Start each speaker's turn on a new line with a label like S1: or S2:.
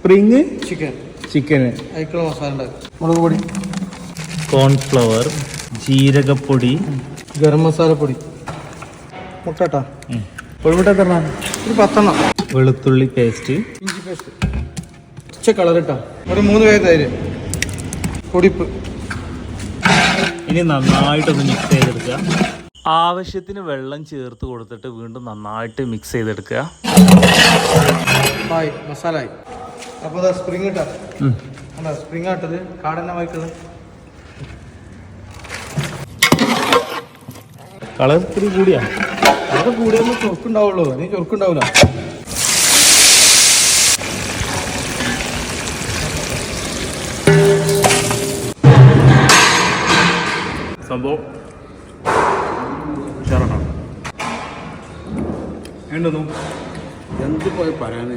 S1: Spring
S2: chicken
S1: ചിക്കന്
S2: അതിക്കുള്ള മസാല ഉണ്ടാക്കും. മുളക് പൊടി,
S1: കോൺഫ്ലവർ, ജീരകപ്പൊടി,
S2: ഗരം മസാലപ്പൊടി, മുട്ടട്ടാ
S1: കോഴിമുട്ട എത്ര?
S2: ഒരു 10
S1: വെളുത്തുള്ളി പേസ്റ്റ്,
S2: ഇഞ്ചി പേസ്റ്റ്, ഉച്ച കളർ ഇട്ടാ ഒരു 3 പേര് തൈര്, പൊടിപ്പ്.
S1: ഇനി നന്നായിട്ടൊന്ന് മിക്സ് ചെയ്തെടുക്കുക. ആവശ്യത്തിന് വെള്ളം ചേർത്ത് കൊടുത്തിട്ട് വീണ്ടും നന്നായിട്ട് മിക്സ് ചെയ്തെടുക്കുക.
S2: ആയി മസാല ആയി. അപ്പോൾ സ്പ്രിങ് ഇട്ടാ സ്പ്രിങ് ആട്ടത് കാടന്നെ വായിക്കുള്ളത്.
S1: കളർ ഇത്തിരി കൂടിയാ?
S2: അത് കൂടിയൊന്നും ചൊറുക്കുണ്ടാവുള്ളൂ, നീ ചൊറുക്കുണ്ടാവില്ല.
S1: സംഭവം ഉഷാറാണ്.
S3: എന്ത് പോയി പറയാൻ